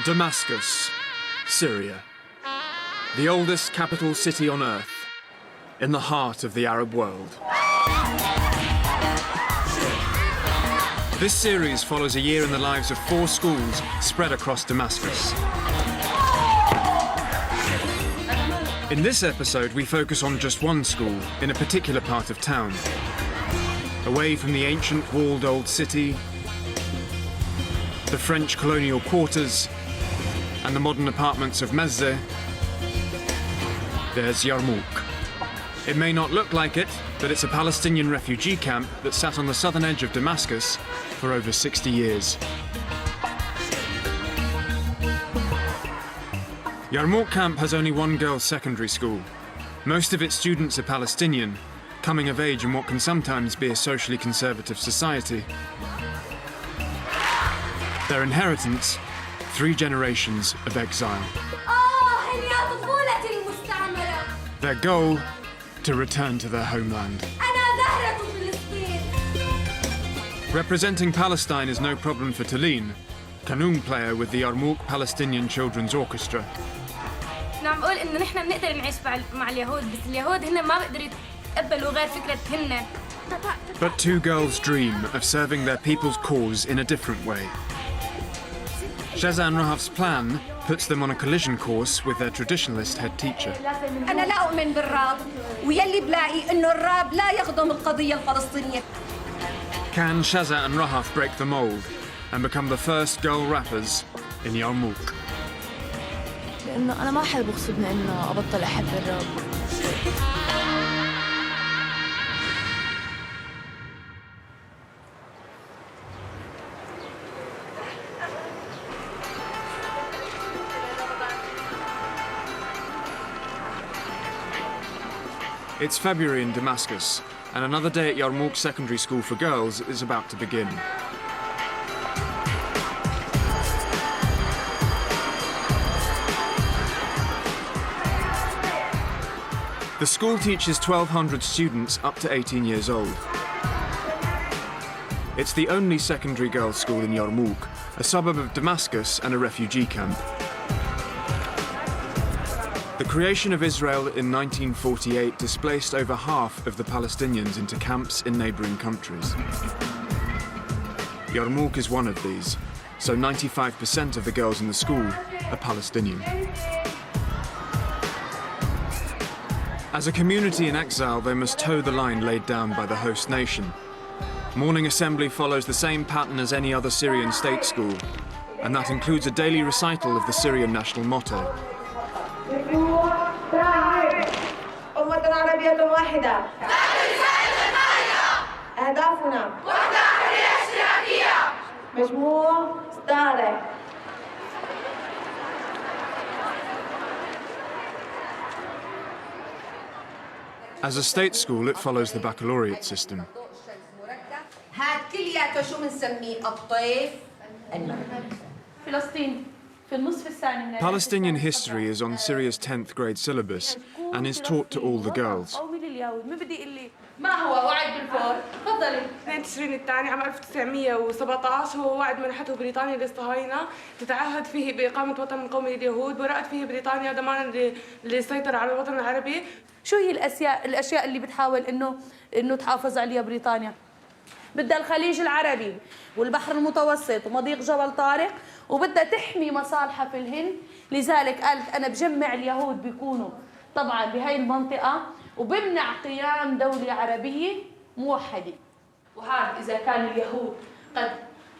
Damascus, Syria. The oldest capital city on earth, in the heart of the Arab world. This series follows a year in the lives of 4 schools spread across Damascus. In this episode, we focus on just one school in a particular part of town. Away from the ancient walled old city, the French colonial quarters, and the modern apartments of Mezzeh, there's Yarmouk. It may not look like it, but it's a Palestinian refugee camp that sat on the southern edge of Damascus for over 60 years. Yarmouk camp has only one girls' secondary school. Most of its students are Palestinian, coming of age in what can sometimes be a socially conservative society. Their inheritance, 3 generations of exile. Their goal, to return to their homeland. Representing Palestine is no problem for Talene, qanun player with the Yarmouk Palestinian Children's Orchestra. نعم بقول إنه نحن بنقدر نعيش مع اليهود، بس اليهود هن ما بيقدروا يتقبلوا غير فكرة هن. But 2 girls dream of serving their people's cause in a different way. Shaza and Rahav's plan puts them on a collision course with their traditionalist head teacher. أنا لا أؤمن بالراب، ويلي بلاقي إنه الراب لا يخدم القضية الفلسطينية. Can Shaza and Rahav break the mold and become the first girl rappers in Yarmouk? لأنه أنا ما حدا بغصبني إنه أبطل أحب الراب. It's February in Damascus, and another day at Yarmouk Secondary School for Girls is about to begin. The school teaches 1,200 students up to 18 years old. It's the only secondary girls' school in Yarmouk, a suburb of Damascus and a refugee camp. The creation of Israel in 1948 displaced over half of the Palestinians into camps in neighbouring countries. Yarmouk is one of these, so 95% of the girls in the school are Palestinian. As a community in exile, they must toe the line laid down by the host nation. Morning assembly follows the same pattern as any other Syrian state school, and that includes a daily recital of the Syrian national motto. As a state school, it follows the baccalaureate system. Palestinian history is on Syria's 10th grade syllabus and is taught to all the girls. ما هو وعد بالفور؟ تفضلي. 2 تشرين الثاني عام 1917 هو وعد منحته بريطانيا للصهاينة تتعهد فيه بإقامة وطن قومي لليهود، برأت فيه بريطانيا ضمانا للسيطرة على الوطن العربي. شو هي الأشياء اللي بتحاول إنه تحافظ عليها بريطانيا؟ بدها الخليج العربي والبحر المتوسط ومضيق جبل طارق، وبدها تحمي مصالحها في الهند، لذلك قالت أنا بجمع اليهود بيكونوا طبعا بهاي المنطقة وبمنع قيام دولة عربية موحدة. وهذا إذا كان اليهود قد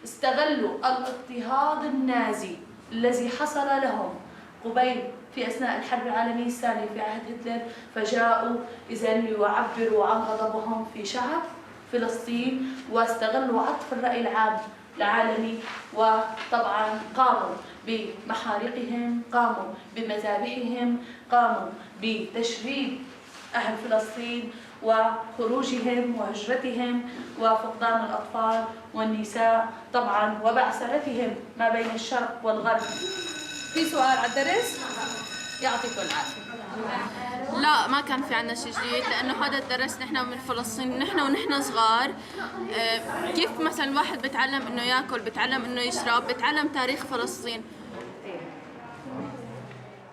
استغلوا الاضطهاد النازي الذي حصل لهم قبيل في أثناء الحرب العالمية الثانية في عهد هتلر، فجاءوا إذن ليعبروا عن غضبهم في شعب فلسطين واستغلوا عطف الرأي العام العالمي، وطبعا قاموا بمحارقهم، قاموا بمذابحهم، قاموا بتشريد أهل فلسطين وخروجهم وهجرتهم وفقدان الأطفال والنساء طبعا وبعثرتهم ما بين الشرق والغرب. في سؤال على الدرس؟ يعطيكم العافية. لا ما كان في عنا شيء جديد، لأنه هذا الدرس نحن من فلسطين ونحن صغار. كيف مثلا الواحد بتعلم إنه ياكل، بتعلم إنه يشرب، بتعلم تاريخ فلسطين.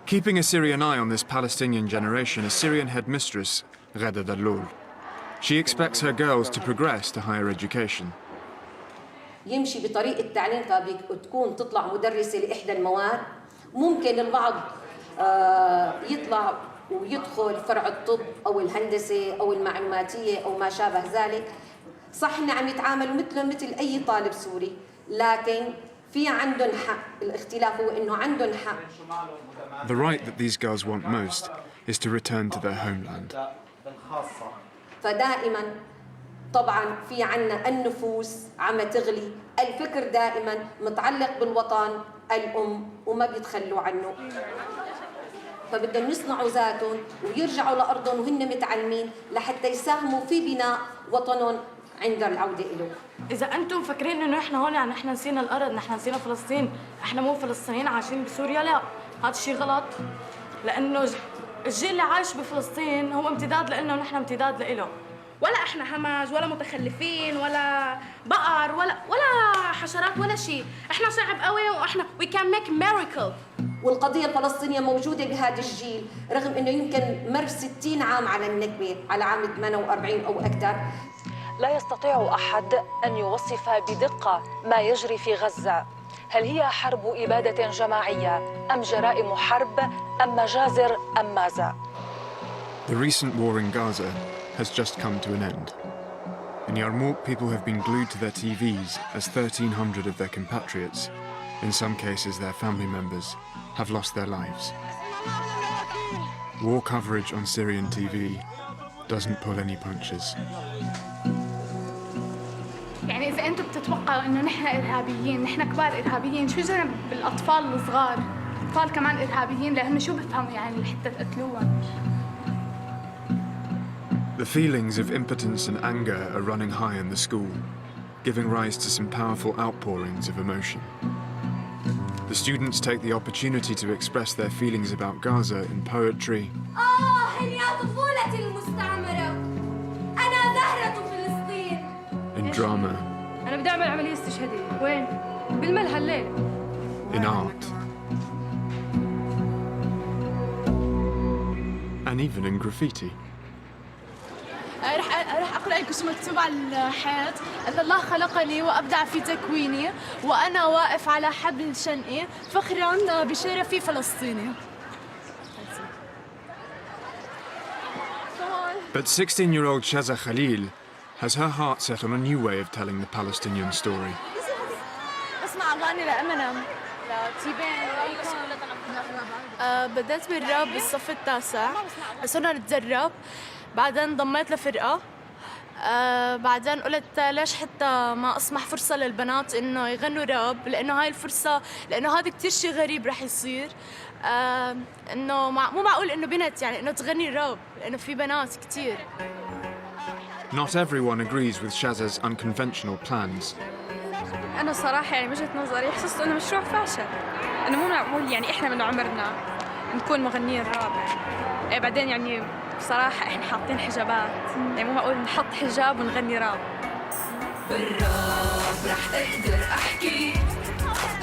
Keeping a Syrian eye on this Palestinian generation is Syrian headmistress Ghada Dalloul. She expects her girls to progress to higher education. يمشي بطريقة تعليم فتكون تطلع مدرسة لإحدى المواد. ممكن البعض يطلع ويدخل فرع الطب أو الهندسة أو المعلوماتية أو ما شابه ذلك. صح نعم يتعاملوا مثل أي طالب سوري، لكن في عندهم حق. الاختلاف هو إنه عندهم حق. The right that these girls want most is to return to their homeland. فدائما طبعا في عنا النفوس عم تغلي، الفكر دائما متعلق بالوطن الأم وما بيتخلوا عنه. فبدهم يصنعوا ذاتهم ويرجعوا لأرضهم وهن متعلمين لحتى يساهموا في بناء وطنهم عند العودة إله. إذا أنتم فاكرين إنه إحنا هون يعني إحنا نسينا الأرض، نحن نسينا فلسطين، إحنا مو فلسطينيين عايشين بسوريا، لا، هذا الشيء غلط. لأنه الجيل اللي عايش بفلسطين هو امتداد لنا ونحن امتداد لإله. ولا احنا همج ولا متخلفين ولا بقر ولا حشرات ولا شيء، احنا شعب قوي واحنا we can make miracle. والقضية الفلسطينية موجودة بهذا الجيل رغم انه يمكن مر 60 عام على النكبة، على عام 48 او اكثر. لا يستطيع احد ان يوصف بدقة ما يجري في غزة. هل هي حرب إبادة جماعية ام جرائم حرب ام مجازر ام ماذا؟ The recent war in Gaza has just come to an end. In Yarmouk, people have been glued to their TVs as 1,300 of their compatriots, in some cases their family members, have lost their lives. War coverage on Syrian TV doesn't pull any punches. يعني إذا أنتم بتتوقعوا إنه نحن إرهابيين، نحن كبار إرهابيين، شو جرى بالأطفال الصغار؟ الأطفال كمان إرهابيين لأنه شو بفهموا يعني لحتى تقتلوهم. The feelings of impotence and anger are running high in the school, giving rise to some powerful outpourings of emotion. The students take the opportunity to express their feelings about Gaza in poetry, يا طفولتي المستعمرة، أنا زهرة فلسطين. in drama, أنا بدي أعمل عملية استشهادية. وين؟ بالملهى الليل. in art, and even in graffiti. رح أقرأ لكم شو مكتوب على الحيط. أن الله خلقني وأبدع في تكويني وأنا واقف على حبل شنقي فخراً بشرفي فلسطيني. But 16-year-old Shaza Khalil has her heart set on a new way of telling the Palestinian story. أسمع أغاني لأمينيم لتيبين. بدأت بالراب بالصف التاسع، صرنا نتدرب، بعدين انضميت لفرقة. بعدين قلت ليش حتى ما أسمح فرصة للبنات إنه يغنوا راب، لأنه هاي الفرصة، لأنه هذا كتير شيء غريب رح يصير. إنه مو معقول إنه بنت يعني إنه تغني راب، لأنه في بنات كتير. Not everyone agrees with Shaza's unconventional plans. أنا صراحة يعني وجهة نظري حسست إنه مشروع فاشل، إنه مو معقول يعني إحنا من عمرنا نكون مغنيين راب. بعدين يعني بصراحة إحنا حاطين حجابات، يعني مو معقول نحط حجاب ونغني راب. بالراب رح أقدر أحكي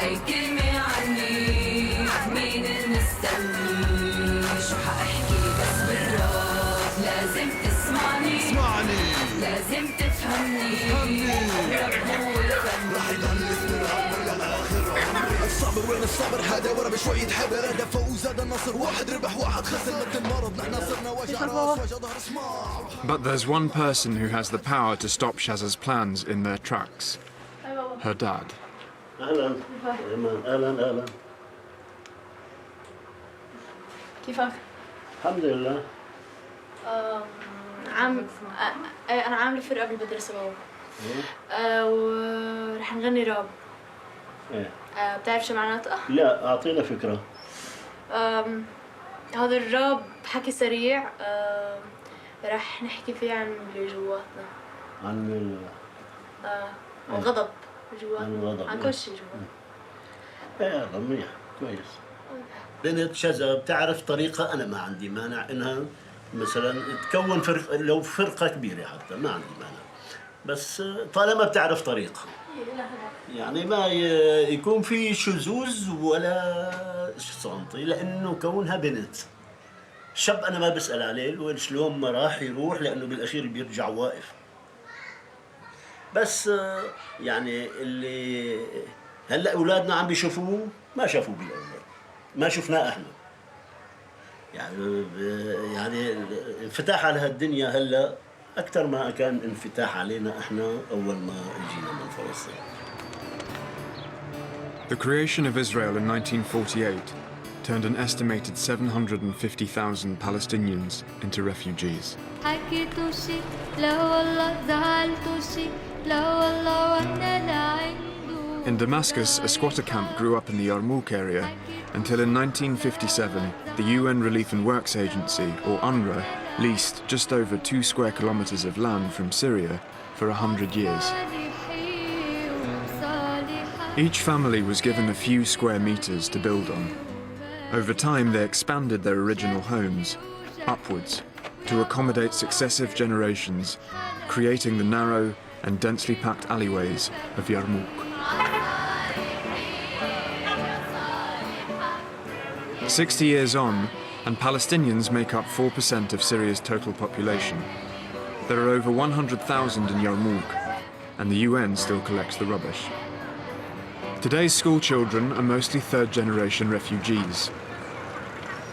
أي كلمة عني، مين مستني شو حأحكي، بس بالراب لازم تسمعني، لازم تفهمني، رب هو الفن رح يضل استمرار للآخر. الصبر وين الصبر هذا ورا بشوية حبر، هذا فوز هذا النصر، واحد ربح واحد خسر مثل المرض، نحن صرنا وجع راس وجع ظهر اسمع. But there's one person who has the power to stop Shaza's plans in their tracks. Her dad. أهلاً أهلاً. كيفك؟ الحمد لله. أنا عاملة فرقة بالمدرسة بابا. ورح نغني راب. إيه. بتعرف شو معناته؟ لا أعطينا فكرة. هذا الراب حكي سريع، رح نحكي فيه عن اللي جواتنا. عن الغضب جواتنا. عن الغضب. عن كل شيء جواتنا. يلا منيح كويس. بنت شذا بتعرف طريقة، أنا ما عندي مانع إنها مثلا تكون فرقة، لو فرقة كبيرة حتى ما عندي مانع، بس طالما بتعرف طريقة، يعني ما يكون في شذوذ ولا سنتي، لأنه كونها بنت. الشاب أنا ما بسأل عليه وين شلون ما راح يروح، لأنه بالأخير بيرجع واقف. بس يعني اللي هلا أولادنا عم بيشوفوه ما شافوه بالأول، ما شفناه إحنا. يعني انفتاح على هالدنيا هلا أكثر ما كان انفتاح علينا إحنا أول ما جينا من فلسطين. The creation of Israel in 1948 turned an estimated 750,000 Palestinians into refugees. In Damascus, a squatter camp grew up in the Yarmouk area until in 1957 the UN Relief and Works Agency, or UNRWA, leased just over 2 square kilometers of land from Syria for 100 years. Each family was given a few square meters to build on. Over time, they expanded their original homes upwards to accommodate successive generations, creating the narrow and densely packed alleyways of Yarmouk. 60 years on, and Palestinians make up 4% of Syria's total population. There are over 100,000 in Yarmouk, and the UN still collects the rubbish. Today's school children are mostly third-generation refugees.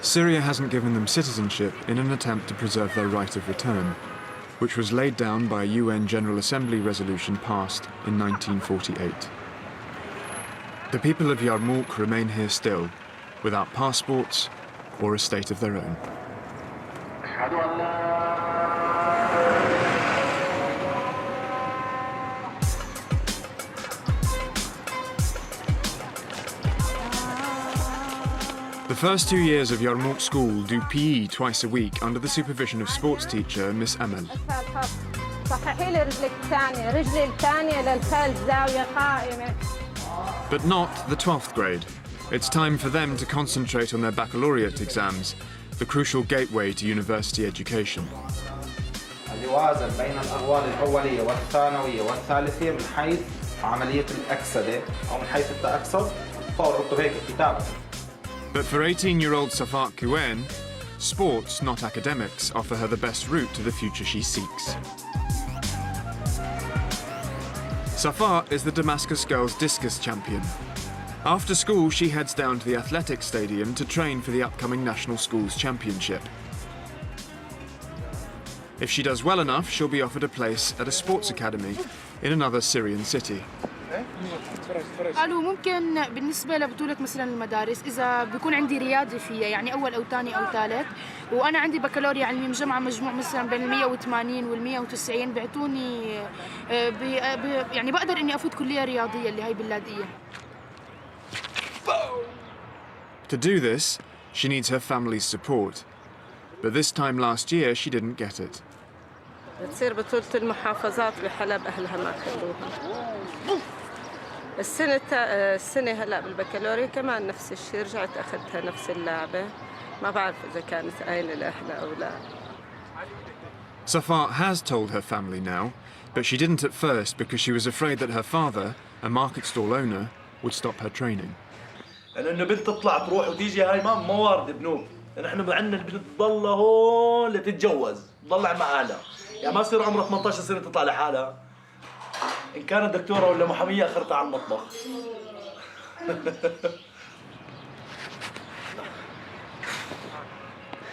Syria hasn't given them citizenship in an attempt to preserve their right of return, which was laid down by a UN General Assembly resolution passed in 1948. The people of Yarmouk remain here still, without passports or a state of their own. The first 2 years of Yarmouk school do PE twice a week under the supervision of sports teacher Miss Amel. But not the 12th grade. It's time for them to concentrate on their baccalaureate exams, the crucial gateway to university education. يوازن بين الأغوار الأولية والثانوية والثالثية من حيث عملية الأكسدة أو من حيث التأكسد فورطوا هيك الكتابة. But for 18-year-old Safat Kouhen, sports, not academics, offer her the best route to the future she seeks. Safat is the Damascus girls discus champion. After school, she heads down to the athletics stadium to train for the upcoming National Schools Championship. If she does well enough, she'll be offered a place at a sports academy in another Syrian city. قالوا ممكن بالنسبة لبطولة مثلا المدارس إذا بيكون عندي رياضي فيها يعني أول أو ثاني أو ثالث وأنا عندي بكالوريا علمي مجمعة مجموع مثلا بين 180 وال 190 بيعطوني يعني بقدر إني أفوت كلية رياضية اللي هي باللاذقية. To do this, she needs her family's support. But this time last year, she didn't get it. بتصير بطولة المحافظات بحلب أهلها ما خلوها. السنة هلا بالبكالوريا كمان نفس الشيء رجعت أخذتها نفس اللعبة ما بعرف إذا كانت قايلة لأهلها أو لا. Safat has told her family now, but she didn't at first because she was afraid that her father, a market stall owner, would stop her training. لأنه بنت تطلع تروح وتيجي هاي ما وارد بنوب، نحن عندنا البنت تضلها هون لتتجوز، تضلع مع أهلها، يعني ما يصير عمرها 18 سنة تطلع لحالها. إن كانت دكتورة ولا محامية أخرتها على المطبخ.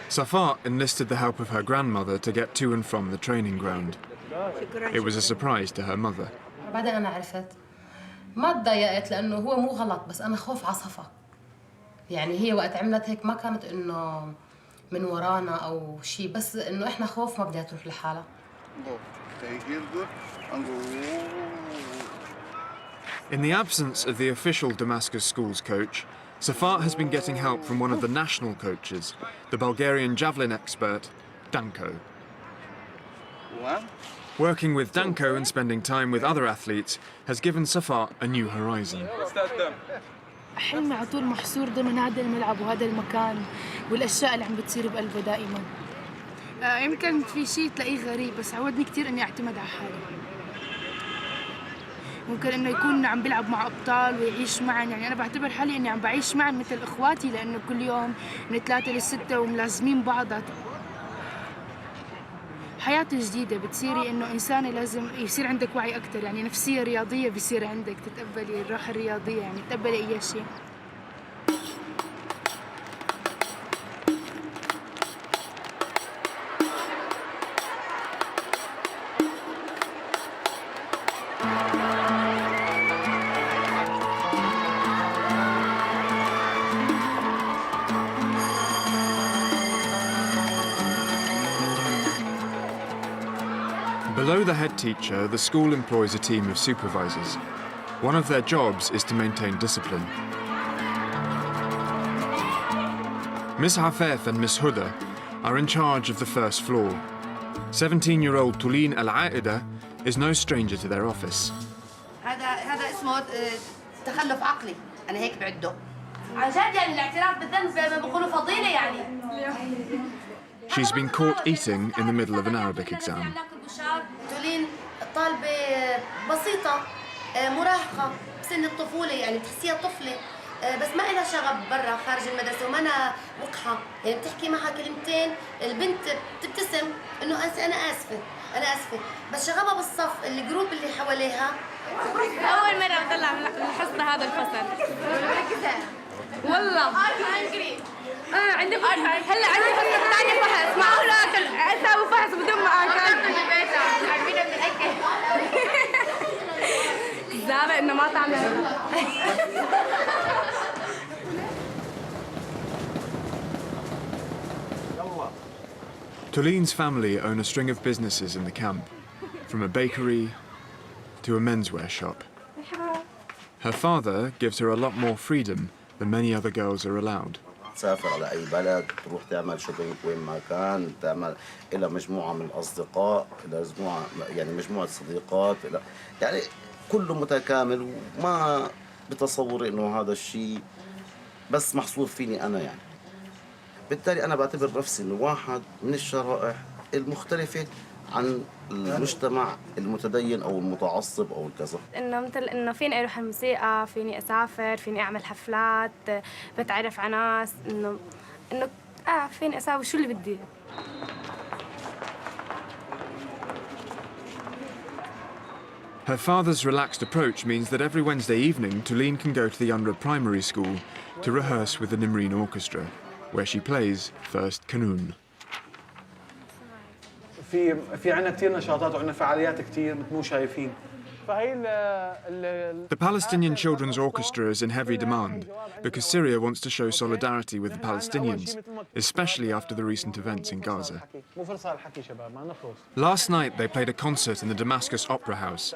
Safat enlisted the help of her grandmother to get to and from the training ground. It was a surprise to her mother. بعدين أنا عرفت ما تضايقت لأنه هو مو غلط بس أنا خوف على صفا. يعني هي وقت عملت هيك ما كانت إنه من ورانا أو شيء بس إنه إحنا خوف ما بدها تروح لحالها. In the absence of the official Damascus schools coach, Safat has been getting help from one of the national coaches, the Bulgarian javelin expert, Danko. Working with Danko and spending time with other athletes has given Safat a new horizon. حلمي على طول محصور ضمن هذا الملعب وهذا المكان والأشياء اللي عم بتصير بقلبه دائما. يمكن في شيء تلاقيه غريب بس عودني كثير إني أعتمد على حالي. ممكن إنه يكون عم بيلعب مع أبطال ويعيش معن. يعني أنا بعتبر حالي إني عم بعيش معن مثل إخواتي، لأنه كل يوم من 3 ل6 وملازمين بعض. حياة جديدة بتصيري إنه إنسانة لازم يصير عندك وعي أكتر، يعني نفسية رياضية بيصير عندك، تتقبلي الروح الرياضية، يعني تتقبلي أي شيء. Below the head teacher, the school employs a team of supervisors. One of their jobs is to maintain discipline. Miss Hafef and Miss Huda are in charge of the first floor. 17-year-old Tulin Al-Aida is no stranger to their office. هذا اسمه تخلف عقلي، أنا هيك بعده. عن جد يعني الاعتراف بالذنب زي ما بيقولوا فضيلة يعني. She's been caught eating in the middle of an Arabic exam. تولين طالبة بسيطة مراهقة بسن الطفولة، يعني بتحسيها طفلة بس ما إلها شغب برا خارج المدرسة وما أنا وقحة، يعني بتحكي معها كلمتين البنت بتبتسم إنه أنا آسفة أنا آسفة، بس شغبها بالصف الجروب اللي حواليها. أول مرة بطلع من الحصة هذا الفصل. والله عندي فحص هلا، عندي حصة ثانية فحص، معقول أسوي فحص بدون ما آكل؟ عارفين بنأكل زابق إنه ما تعمل. Tulin's family own a string of businesses in the camp, from a bakery to a menswear shop. Her father gives her a lot more freedom than many other girls are allowed. تسافر على أي بلد، تروح تعمل شوبينج وين ما كان، تعمل إلى مجموعة من الأصدقاء، إلى مجموعة صديقات، يعني كله متكامل، وما بتصوري إنه هذا الشيء بس محصور فيني أنا يعني. بالتالي أنا بعتبر نفسي إنه واحد من الشرائح المختلفة عن المجتمع المتدين او المتعصب او الكذا. انه مثل انه فيني اروح الموسيقى، فيني اسافر، فيني اعمل حفلات، بتعرف على ناس، انه فيني اسوي شو اللي بدي. Her father's relaxed approach means that every Wednesday evening Tulin can go to the Unra Primary School to rehearse with the Nimreen Orchestra, where she plays first kanun. في عندنا كثير نشاطات وعندنا فعاليات كثير مثل مو شايفين. The Palestinian Children's Orchestra is in heavy demand because Syria wants to show solidarity with the Palestinians, especially after the recent events in Gaza. Last night they played a concert in the Damascus Opera House,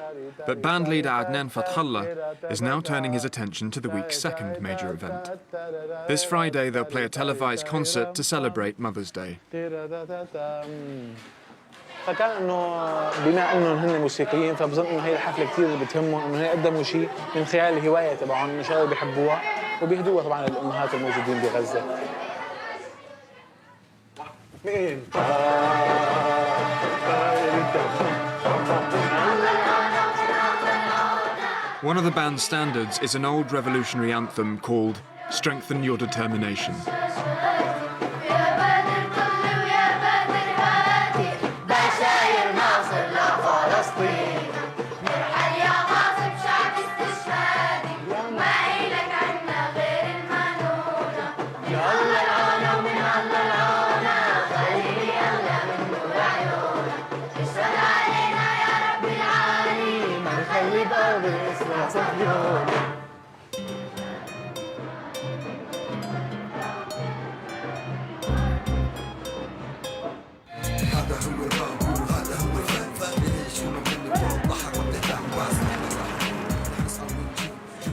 but band leader Adnan Fathallah is now turning his attention to the week's second major event. This Friday they'll play a televised concert to celebrate Mother's Day. فكان انه بما انهم هن موسيقيين فبظن انه هي الحفله كثير اللي بتهمهم انه يقدموا شيء من خلال الهوايه تبعهم، انه شغله بيحبوها وبيهدوها طبعا للامهات الموجودين بغزه. مين؟ One of the band's standards is an old revolutionary anthem called Strengthen Your Determination.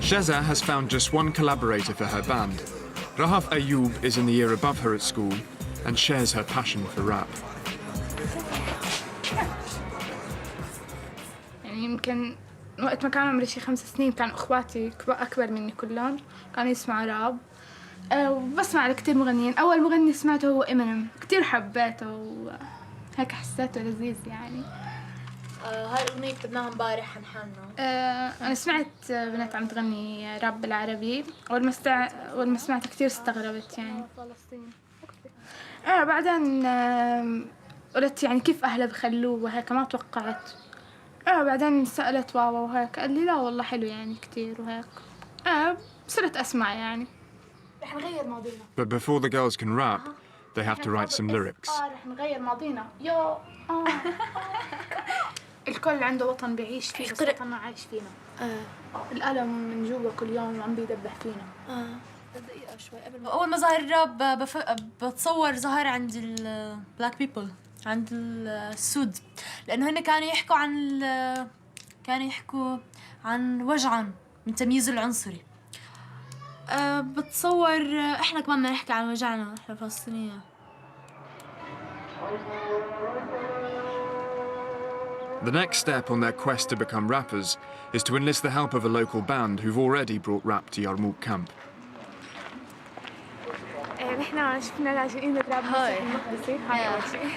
Sheza has found just one collaborator for her band. Rahaf Ayoub is in the year above her at school and shares her passion for rap. يعني يمكن وقت ما كان عمري شي 5 سنين كان اخواتي اكبر مني كلهم كانوا يسمعوا راب، وبسمع لكثير مغنيين. اول مغني سمعته هو امينيم، كثير حبيته وهيك حسيته لذيذ يعني. هاي الأغنية كتبناها امبارح عن حالنا. أنا سمعت بنات عم تغني راب بالعربي، أول ما سمعت كتير استغربت يعني. فلسطين. بعدين قلت يعني كيف أهلها بخلوه وهيك، ما توقعت. بعدين سألت بابا وهيك، قال لي لا والله حلو يعني كتير وهيك. صرت أسمع يعني. رح نغير ماضينا. But before the girls can rap, they have to write some lyrics. رح نغير ماضينا. الكل عنده وطن بيعيش فيه، بس وطننا عايش فينا. الألم من جوا كل يوم عم بيدبح فينا. دقيقة شوي قبل ما أول ما ظهر الراب بتصور ظهر عند البلاك بيبل، عند السود، لأنه هن كانوا يحكوا عن وجعهم من التمييز العنصري. بتصور إحنا كمان بدنا نحكي عن وجعنا إحنا فلسطينيين. The next step on their quest to become rappers is to enlist the help of a local band who've already brought rap to Yarmouk camp. نحن شفنا لاجئين الراب المقدسي. هاي أول شيء.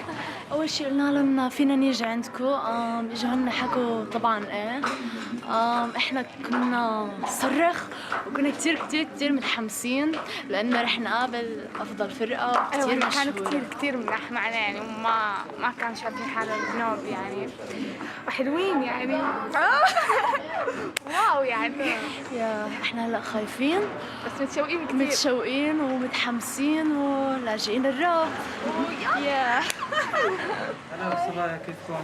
أول شيء قلنا لهم فينا نيجي عندكم. إجوا لنا حكوا طبعاً إحنا كنا نصرخ وكنا كتير متحمسين لأنه رح نقابل أفضل فرقة كتير مشهورة. كانوا كتير مناح معنا يعني، وما كانوا شايفين حالهم بنوب يعني، وحلوين يعني. واو يعني. إحنا هلا خايفين بس متشوقين كتير. متشوقين ومتحمسين ولاجئين الراب. هلا صبايا، كيفكم؟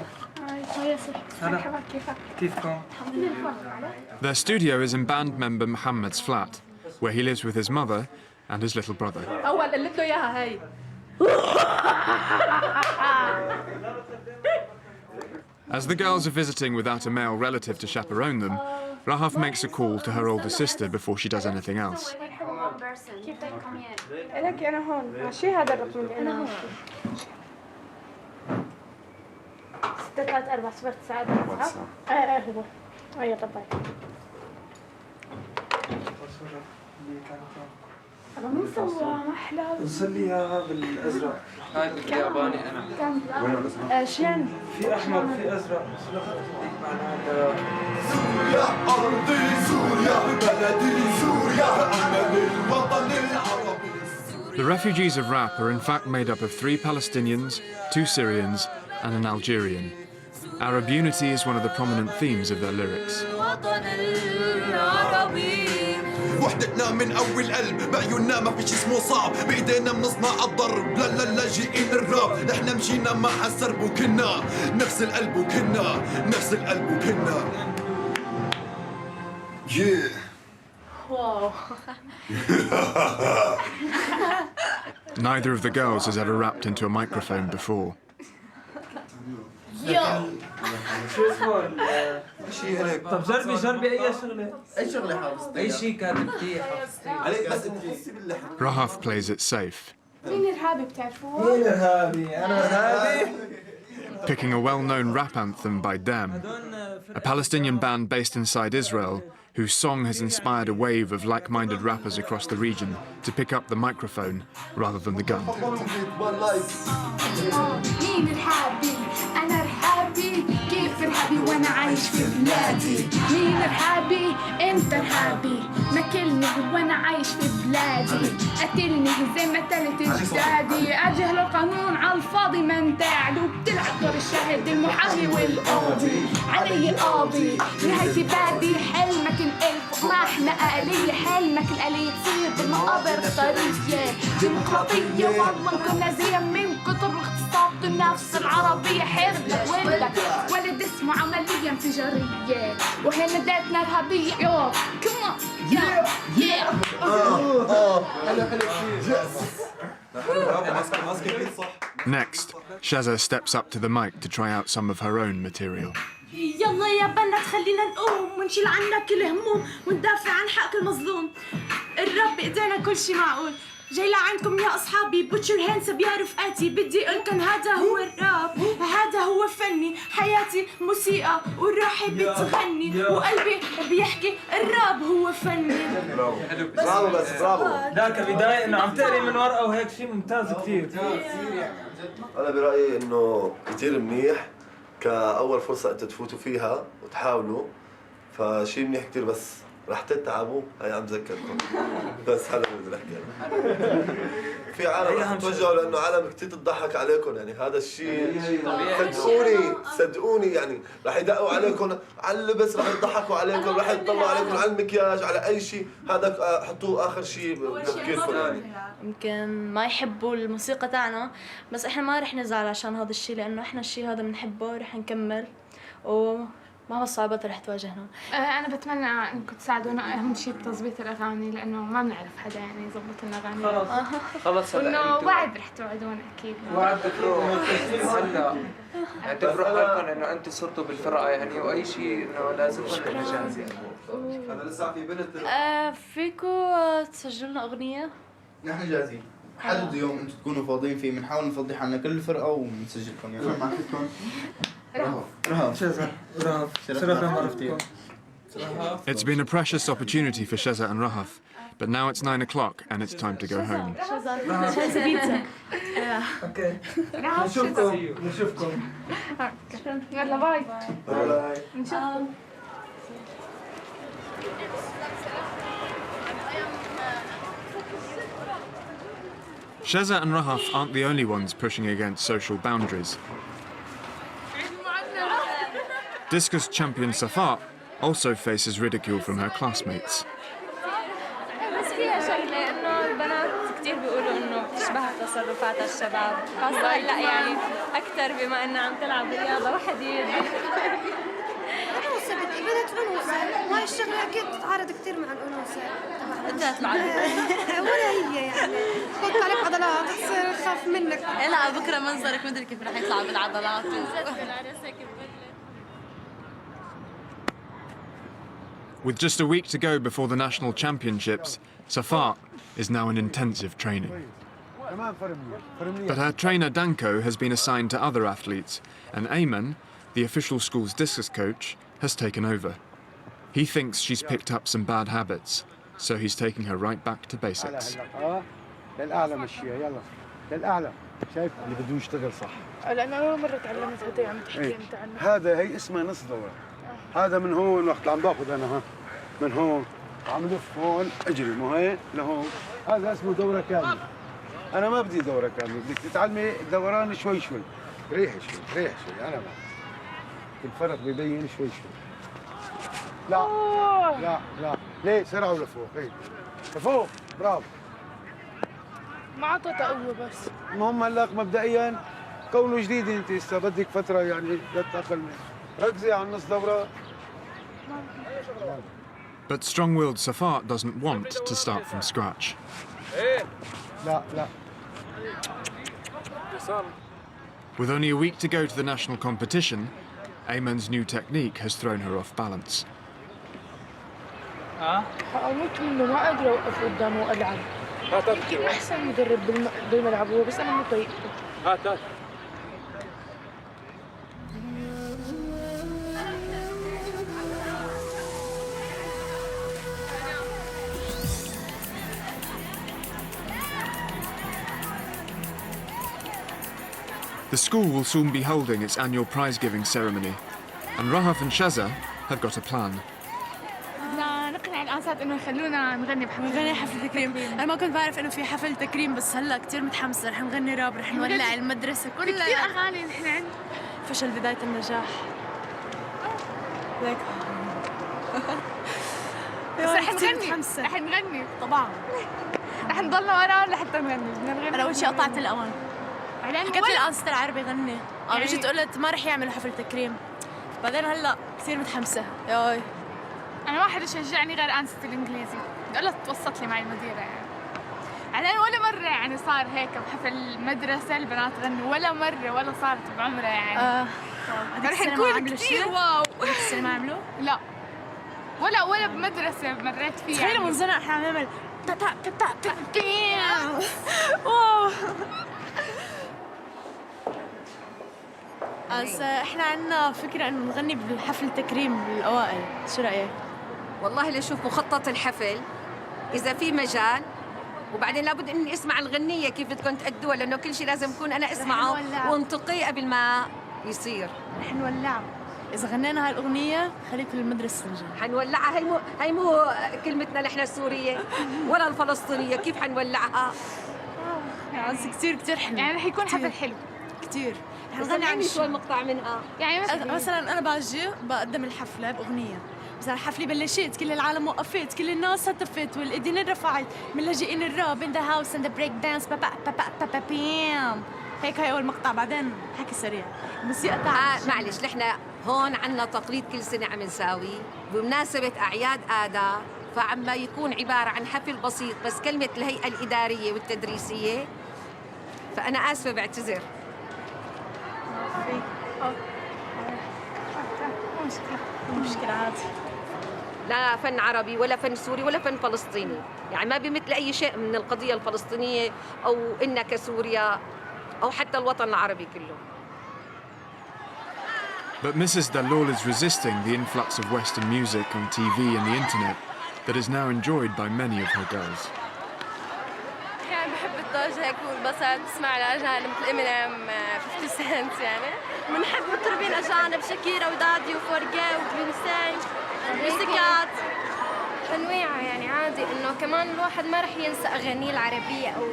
مرحبا، كيفكم؟ Their studio is in band member Mohammed's flat, where he lives with his mother and his little brother. أول قلت له إياها هاي. As the girls are visiting without a male relative to chaperone them, Rahaf makes a call to her older sister before she does anything else. لك أنا هون ماشي، هذا الرقم اللي أنا هون. 634 هو. أيوة طبعا. مين سوى محلى؟ نصليها بالازرق. هاي بالياباني انا. وين الازرق؟ شين؟ في احمر في ازرق. سوريا ارضي سوريا بلدي سوريا امل الوطن العربي. The refugees of rap are in fact made up of 3 Palestinians, 2 Syrians, and an Algerian. Arab unity is one of the prominent themes of their lyrics. وحدتنا من اول قلب، بعيوننا ما فيش اسمه صعب، بايدينا بنصنع الضرب للاجئين الراب. احنا مشينا مع السرب وكنا نفس القلب نفس القلب Wow. Neither of the girls has ever rapped into a microphone before. شو اسمه شيء هيك؟ طب جربي اي شغله. اي شغله حافظتيها؟ اي شيء كاتبتيه حافظتيه. عليك بس تحسي باللحن. Rahaf plays it safe, مين إرهابي بتعرفوه؟ مين إرهابي؟ أنا إرهابي. picking a well-known rap anthem by Dem, a Palestinian band based inside Israel whose song has inspired a wave of like-minded rappers across the region to pick up the microphone rather than the gun. مين إرهابي؟ أنا إرهابي، كيف إرهابي وأنا عايش في بلادي؟ مين إرهابي؟ أنت إرهابي، ماكلني وأنا عايش في بلادي، قتلني زي ما قتلت أجدادي، أجهل القانون على الفاضي ما انت قاعد وبتلعب دور الشاهد المحامي والقاضي، علي قاضي نهايتي بادي، حلمك الألف ما احنا آلية، حلمك الآلية تصير بالمقابر الطرية، ديمقراطية والله نكون نازية من كتر الاغتصاب النفس العربية، حرلك ولد اسمه عملية انفجارية، وهنا داتنا إرهابية، يو كمان يا Next, Shaza steps up to the mic to try out some of her own material. يلا يا بنات خلينا نقوم ونشيل عنا كل هموم وندافع عن حق المظلوم. الرب بإيدينا كل شي معقول. جاي لعندكم يا أصحابي بوتشر هانسب يا رفقاتي، بدي أقولكن هذا هو الراب، هذا هو فني، حياتي موسيقى وروحي بتغني وقلبي بيحكي الراب هو فني. برافو بس برافو. لا كبداية إنه عم تقري من ورقة وهيك شيء ممتاز كثير. أنا برأيي إنه كثير منيح، كأول فرصة أنتوا تفوتوا فيها وتحاولوا، فشيء منيح كتير، بس رح تتعبوا، هي عم ذكركم. بس هذا اللي بدي احكي. في عالم رح تتوجعوا لانه عالم كثير تضحك عليكم، يعني هذا الشيء صدقوني يعني رح يدقوا عليكم على اللبس، رح يضحكوا عليكم، رح يطلعوا عليكم على المكياج، على اي شيء، هذا حطوه اخر شيء بتفكيركم يعني. يمكن ما يحبوا الموسيقى تاعنا، بس احنا ما رح نزعل عشان هذا الشيء، لانه احنا الشيء هذا بنحبه، رح نكمل وما هو الصعوبات رح تواجهنا. انا بتمنى انكم تساعدونا اهم شيء بتظبيط الاغاني، لانه ما بنعرف حدا يعني يظبط لنا اغاني. خلص وانه وعد رح توعدونا اكيد. وعد تروحوا هلا يعني تفرحوا حالكم انه انتم صرتوا بالفرقه يعني، واي شيء انه لازم تكون جاهز يعني. انا لسه في بنت فيكوا تسجلنا اغنيه؟ نحن جاهزين. حددوا يوم انتم تكونوا فاضيين فيه، بنحاول نفضي حالنا كل الفرقه ونسجلكم. يعني مع كلكم رهف It's been a precious opportunity for Sheza and Rahaf, but now it's 9 o'clock and it's time to go home. اوكي نشوفكم. يلا باي. نشوفكم. Sheza and Rahaf aren't the only ones pushing against social boundaries. Discus champion Safat also faces ridicule from her classmates. بس فيها شغلة إنه البنات كتير بيقولوا إنه بتشبه تصرفات الشباب، خاصة هلا يعني أكثر بما إنها عم تلعب رياضة وحديد. أنوثة بنت أنوثة، وهاي الشغلة أكيد تتعارض كثير مع الأنوثة. أنت تلعب ولا هي يعني تحط عليك عضلات تصير خاف منك. لا بكرة منظرك مدري كيف رح يطلع بالعضلات. With just a week to go before the national championships, Safat is now in intensive training. But her trainer Danko has been assigned to other athletes, and Ayman, the official school's discus coach, has taken over. He thinks she's picked up some bad habits, so he's taking her right back to basics. للأعلى مشيها يلا للأعلى شايف اللي بده يشتغل صح. لأن أول مرة تعلمت هدي عم تحكي أنت عنه. هذا هي اسمها نص دورة. هذا من هون وقت عم باخذ أنا ها من هون عم لف هون أجري مو هيك لهون، هذا اسمه دورة كاملة. أنا ما بدي دورة كاملة، بدك تتعلمي دوران شوي شوي. ريحي شوي ريح شوي، أنا ما الفرق بيبين شوي شوي. لا لا ليه سرعوا لفوق هيك لفوق برافو. ما عطته قوة بس. المهم هلا مبدئيا كونه جديد انت هسه بدك فتره يعني لتتاقلمي، ركزي على النص دوره. But strong-willed Safat doesn't want to start from scratch. لا. With only a week to go to the national competition, Ayman's new technique has thrown her off balance. حاولت انه ما اقدر اوقف قدامه والعب. يمكن احسن مدرب بالملعب هو، بس انا مو طريقته. هات The school will soon be holding its annual prize-giving ceremony, and Rahaf and Sheza have got a plan. بدنا نقنع الانسات انه يخلونا نغني حفل تكريم. انا ما كنت بعرف انه في حفل تكريم، بس هلا كثير متحمسه، رح نغني راب، رح نولع المدرسه كلها. كثير اغاني نحن عندنا. فشل بدايه النجاح. ليك بس رح نغني طبعا. رح نضلنا وراهم لحتى نغني. بدنا نغني. انا اول شيء قطعت الأوان. حكيت للأنسة العربي غني، اجت قلت ما رح يعملوا حفل تكريم. بعدين هلا كثير متحمسه. ياي انا ما حدا شجعني غير انسة الانجليزي، بدي اقول توسط لي معي المديره يعني. بعدين ولا مره يعني صار هيك بحفل مدرسه البنات غنوا، ولا مره ولا صارت بعمرها يعني. رح نكون كثير واو. هذيك السنه ما عملوا؟ لا ولا بمدرسه مريت فيها. تخيلوا منظرنا احنا عم نعمل تا تا تا تا تا. واو. بس احنا عندنا فكره انه نغني بحفل تكريم للاوائل، شو رايك؟ والله لشوف مخطط الحفل اذا في مجال، وبعدين لابد اني اسمع الغنيه كيف بدكم تأدوها، لانه كل شيء لازم اكون انا اسمعه وانطقيه قبل ما يصير؟ رح نولعها. إذا غنينا هاي الأغنية خليك في المدرسة الجاي. حنولعها. هي مو كلمتنا نحن السورية ولا الفلسطينية، كيف حنولعها؟ يعني كتير حلو. يعني رح يكون حفل حلو كتير. حنغني عن شو المقطع منها؟ يعني مثلا أنا باجي بقدم الحفلة بأغنية، مثلا الحفلة بلشت، كل العالم وقفت، كل الناس هتفت والإيدين رفعت، من لاجئين الراب in the house and the break dance بابا بابا بابا بيام. هيك هي أول مقطع. بعدين حكي سريع الموسيقى تاعت معلش، نحن هون عنا تقليد كل سنة عم نساوي بمناسبة أعياد آدا، فعما يكون عبارة عن حفل بسيط بس كلمة الهيئة الإدارية والتدريسية، فأنا آسفة بعتذر. مشكلة عادي. لا فن عربي ولا فن سوري ولا فن فلسطيني، يعني ما بيمثل أي شيء من القضية الفلسطينية أو إننا كسوريا أو حتى الوطن العربي كله. But Mrs. Dalol is resisting the influx of Western music on TV and the internet that is now enjoyed by many of her girls. يعني بحب الضجة هيك والبسط، بسمع الأجانب مثل إمينيم 50 سنت، يعني بنحب مطربين أجانب شاكيرا ودادي وفورجي وبيونسي وموسيقات تنويع. يعني عادي إنه كمان الواحد ما رح ينسى أغانيه العربية أو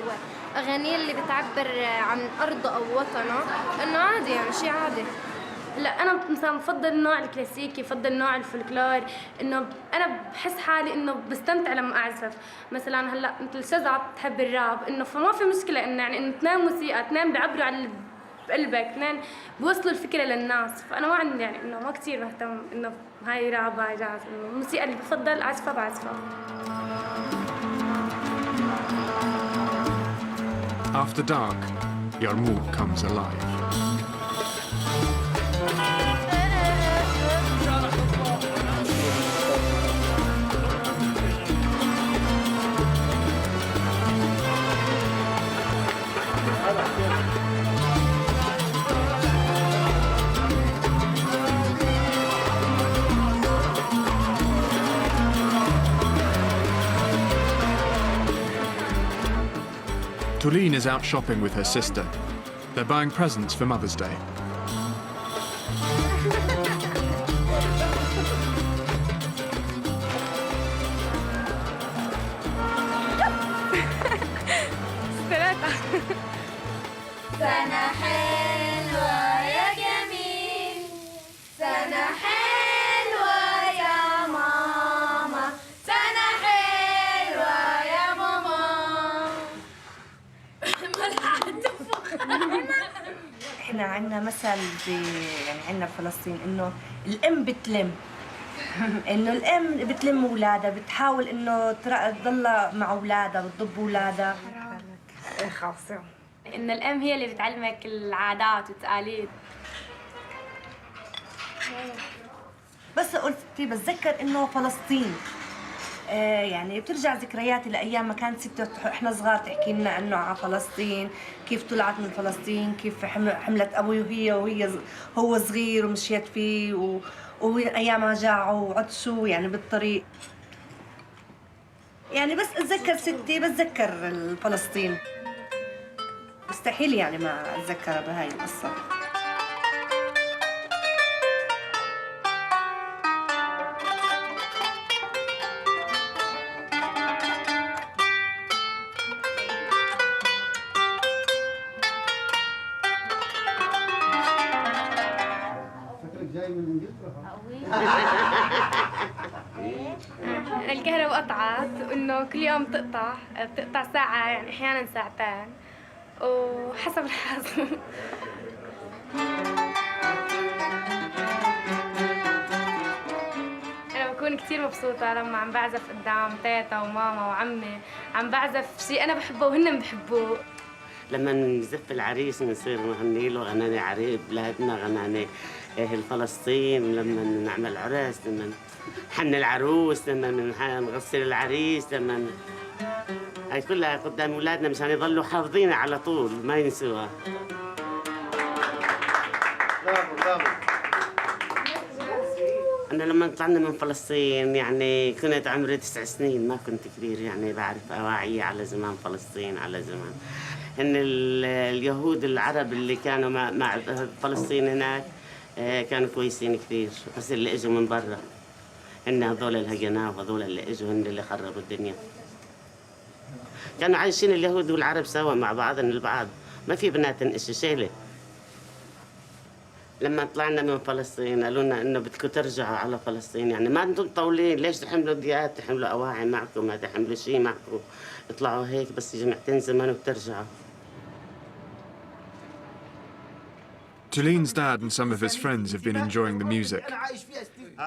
أغانيه اللي بتعبر عن أرضه أو وطنه، إنه عادي يعني شيء عادي. لا أنا مثلا بفضل النوع الكلاسيكي، بفضل نوع الفولكلور، إنه أنا بحس حالي إنه بستمتع لما أعزف. مثلا هلا مثل شذى بتحب الراب، إنه فما في مشكلة إنه يعني إنه اثنين موسيقى، اثنين بيعبروا عن اللي بقلبك، اثنين بيوصلوا الفكرة للناس، فأنا ما عندي يعني إنه ما كثير بهتم إنه هاي راب هاي جاز، إنه الموسيقى اللي بفضل أعزفها بعزفها. After dark, Yarmouk comes alive. Tulin is out shopping with her sister. They're buying presents for Mother's Day. سنة حلوة يا جميل، سنة حلوة يا ماما، سنة حلوة يا ماما. احنا عندنا مثل يعني عندنا بفلسطين انه الام بتلم، انه الام بتلم اولادها، بتحاول انه تضل مع اولادها، بتضب اولادها. خاصة إن الأم هي اللي بتعلمك العادات والتقاليد. بس قلتي بتذكر إنه فلسطين يعني بترجع ذكرياتي لأيام ما كانت ستي إحنا صغار تحكي لنا إنه على فلسطين، كيف طلعت من فلسطين، كيف حملت أبوي هو صغير ومشيت فيه وأيامها جاعوا وعطشوا يعني بالطريق. يعني بس أتذكر ستي بتذكر فلسطين، مستحيل يعني ما أتذكرها بهاي القصة. فكرك جاي من انجلترا؟ الكهرباء قطعت وإنه كل يوم بتقطع ساعة، يعني أحياناً ساعتين وحسب الحظ. أنا بكون كتير مبسوطة لما عم بعزف قدام تيتا وماما وعمي، عم بعزف شيء أنا بحبه وهن بحبوه. لما نزف العريس بنصير نغني له غناني عريس بلادنا، غناني الفلسطين، لما نعمل عرس، لما نحن العروس، لما نغسل العريس، لما هاي كلها قدام اولادنا مشان يضلوا حافظينها على طول ما ينسوها. برافو. أنا لما طلعنا من فلسطين يعني كنت عمري 9 سنين، ما كنت كبير يعني بعرف أواعي على زمان فلسطين، على زمان إن اليهود العرب اللي كانوا مع فلسطين هناك كانوا كويسين كثير، بس اللي اجوا من برا إن هذول الهجناء وهذول اللي اجوا هن اللي خربوا الدنيا. كانوا عايشين اليهود والعرب سوا مع بعضهم البعض، ما في بناتن إشي شيلة. لما طلعنا من فلسطين قالوا لنا إنه بدكم ترجعوا على فلسطين، يعني ما أنتم مطولين، ليش تحملوا ديات، تحملوا أواعي معكم، ما تحملوا شيء معكم، اطلعوا هيك بس جمعتين زمان وبترجعوا. Tuline's dad and some of his friends have been enjoying the music.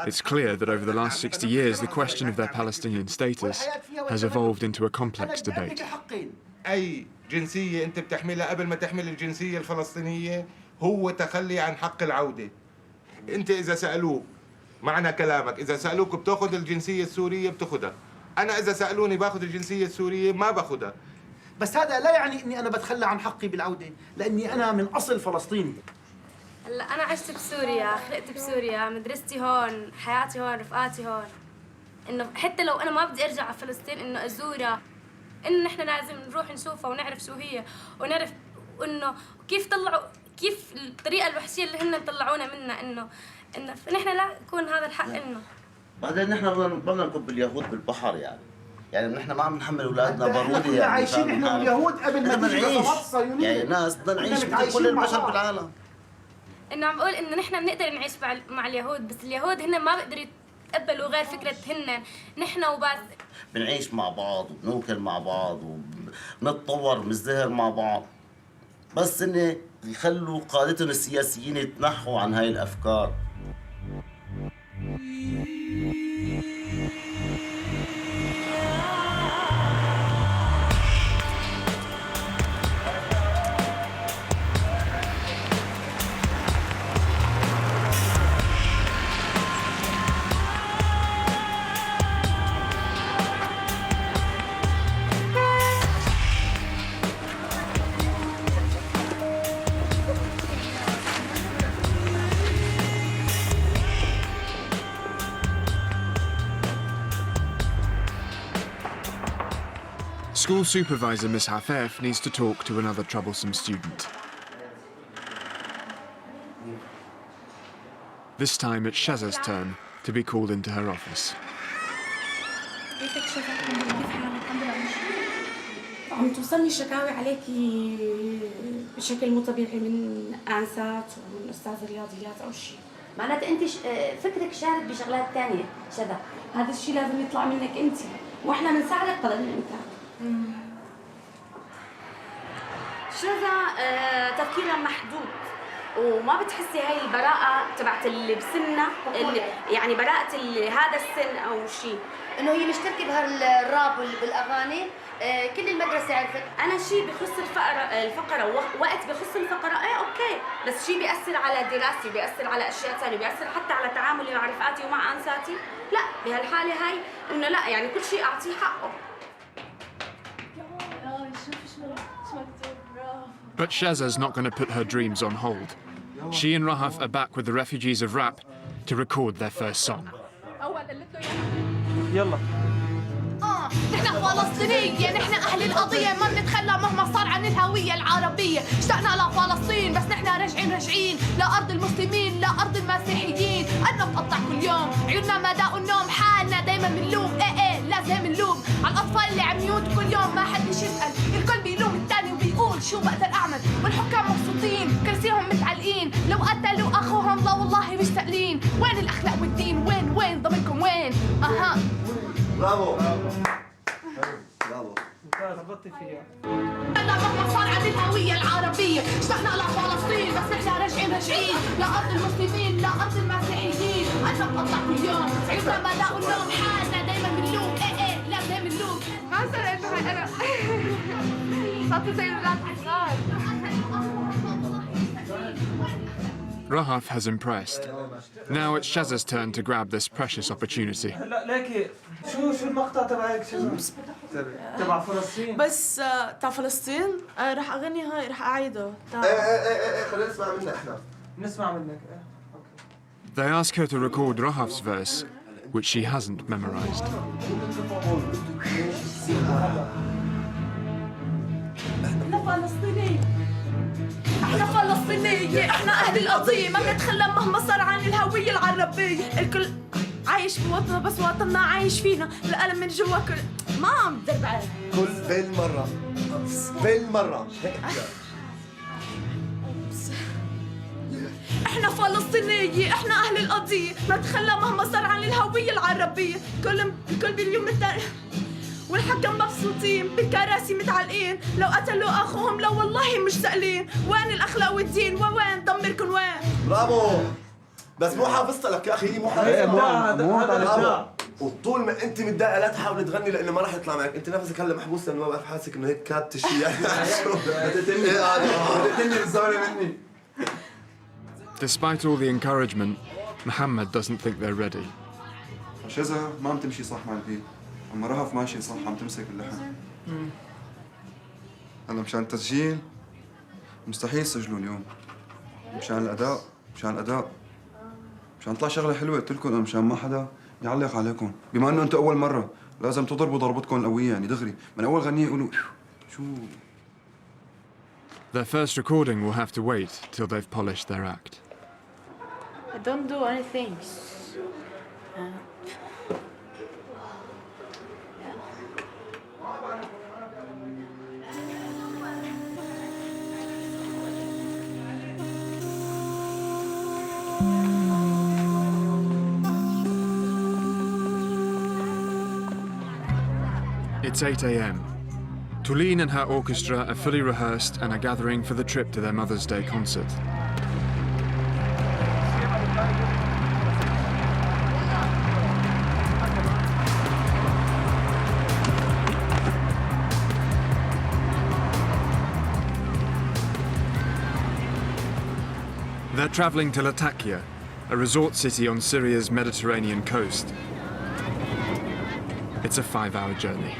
It's clear that over the last 60 years, the question of their Palestinian status has evolved into a complex debate. أي جنسية أنت بتحملها قبل ما تحمل الجنسية الفلسطينية هو تخلي عن حق العودة. أنت إذا سألوك معنى كلامك، إذا سألوك بتأخذ الجنسية السورية بتأخذها. أنا إذا سألوني باخذ الجنسية السورية ما باخذها. بس هذا لا يعني إني أنا بتخلى عن حقي بالعودة، لأني أنا من أصل فلسطيني. هلا أنا عشت بسوريا، خلقت بسوريا، مدرستي هون، حياتي هون، رفقاتي هون. إنه حتى لو أنا ما بدي أرجع على فلسطين إنه أزورها، إنه نحن لازم نروح نشوفها ونعرف شو هي، ونعرف إنه كيف الطريقة الوحشية اللي هن طلعونا منها، إنه نحن لا يكون هذا الحق إنه. بعدين نحن بدنا نكب اليهود بالبحر يعني نحن ما عم نحمل اولادنا بارودي يعني عايشين احنا واليهود قبل ما تيجي الضباط الصهيونية. يعني ناس بدنا نعيش مثل كل البشر بالعالم. إنه عم بقول إنه نحن بنقدر نعيش مع اليهود، بس اليهود هن ما بيقدروا يتقبلوا غير فكرة هن نحن وبس. بنعيش مع بعض وبنوكل مع بعض وبنتطور بنزدهر مع بعض، بس إن يخلوا قادتهم السياسيين يتنحوا عن هاي الأفكار. School supervisor Miss Hafef needs to talk to another troublesome student. This time it's Shaza's turn to be called into her office. كيفك شذا؟ كيف حالك؟ الحمد لله. عم توصلني شكاوي عليكي بشكل مو طبيعي من آنسات ومن أستاذ الرياضيات أو شيء. معناتها أنت فكرك شارد بشغلات ثانية شذا. هذا الشيء لازم يطلع منك أنت، وإحنا بنساعدك قدر الإمكان. شذا تفكيرها محدود، وما بتحسي هاي البراءة تبعت اللي بسنها، يعني براءة هذا السن أو شيء. إنه هي مشتركة بهالراب والأغاني، كل المدرسة عرفت. أنا شيء بخص الفقرة وقت بخص الفقرة أوكي، بس شيء بيأثر على دراستي، بيأثر على أشياء ثانية، بيأثر حتى على تعاملي مع رفقاتي ومع أنساتي، لا بهالحالة هاي إنه لا، يعني كل شيء أعطيه حقه. But Shaza's not going to put her dreams on hold. She and Rahaf are back with the refugees of rap to record their first song. يلا. نحن فلسطينية، نحن أهل القضية، ما بنتخلى مهما صار عن الهوية العربية. اشتقنا لفلسطين بس نحن راجعين لأرض المسلمين، لأرض المسيحيين. قلنا بقطع كل يوم، عيوننا ما داقوا النوم، حالنا دايما بنلوم، ايه لازم نلوم على الأطفال اللي عم يموتوا كل يوم، ما حدش يسأل، الكل بيلوم الثاني وبيقول شو بقدر أعمل. والحكام مبسوطين، كرسيهم متعلقين، لو قتلوا أخوهم لا والله مش سائلين. وين الأخلاق والدين؟ وين ضمنكم وين؟ أها برافو برافو. ضبطي فيها. هلا مهما صار عن الهوية العربية، اشتقنا لفلسطين بس نحن راجعين لأرض المسلمين، لأرض المسيحيين. قلنا بقطع كل يوم، عيوننا ما لاقوا النوم، حالنا دايما بنلوم، ايه لازم نلوم. ما سرقت هاي أنا صرت زي الولاد الصغار. Rahaf has impressed. Now it's Shaza's turn to grab this precious opportunity. لا ليكي شو المقطع تبعك تبع فلسطين؟ بس تاع فلسطين راح أغني هاي، راح أعيده. ايه خلينا نسمع منك احنا. نسمع منك. They ask her to record Rahaf's verse, which she hasn't memorized. نحن فلسطينية احنا فلسطينية، احنا اهل القضية، ما بنتخلى مهما صار عن الهوية العربية. الكل عايش بوطنه بس وطننا عايش فينا، الألم من جوا كل ما عم بدرب عليه كل بالمرة احنا فلسطينية، احنا اهل القضية، ما نتخلى مهما صار عن الهوية العربية. الكل باليوم الثاني والحكم مبسوطين بالكراسي متعلقين، لو قتلوا اخوهم لو والله مش سائلين. وين الاخلاق والدين وين ضميركم وين؟ برافو. بس مو حافظت لك يا اخي، مو حافظت. وطول ما انت متضايقه لا تحاولي تغني لانه ما راح يطلع معك. انت نفسك هلا محبوس لانه ما بعرف حاسك انه هيك كات شيء يعني. بدأتني بالزاويه مني. Despite all the encouragement, Mohammed doesn't think they're ready. شذا ما عم تمشي صح مع البيت، اما رهف ماشي صح عم تمسك اللحن. هلا مشان التسجيل مستحيل تسجلوا اليوم. مشان الاداء مشان تطلع شغله حلوه. قلت لكم مشان ما حدا يعلق عليكم، بما انه انتم اول مره لازم تضربوا ضربتكم القويه، يعني دغري من اول غنيه يقولوا شو. Their first recording will have to wait till they've polished their act. I don't do anything. It's 8 a.m. Tulin and her orchestra are fully rehearsed and are gathering for the trip to their Mother's Day concert. They're travelling to Latakia, a resort city on Syria's Mediterranean coast. It's a 5-hour journey.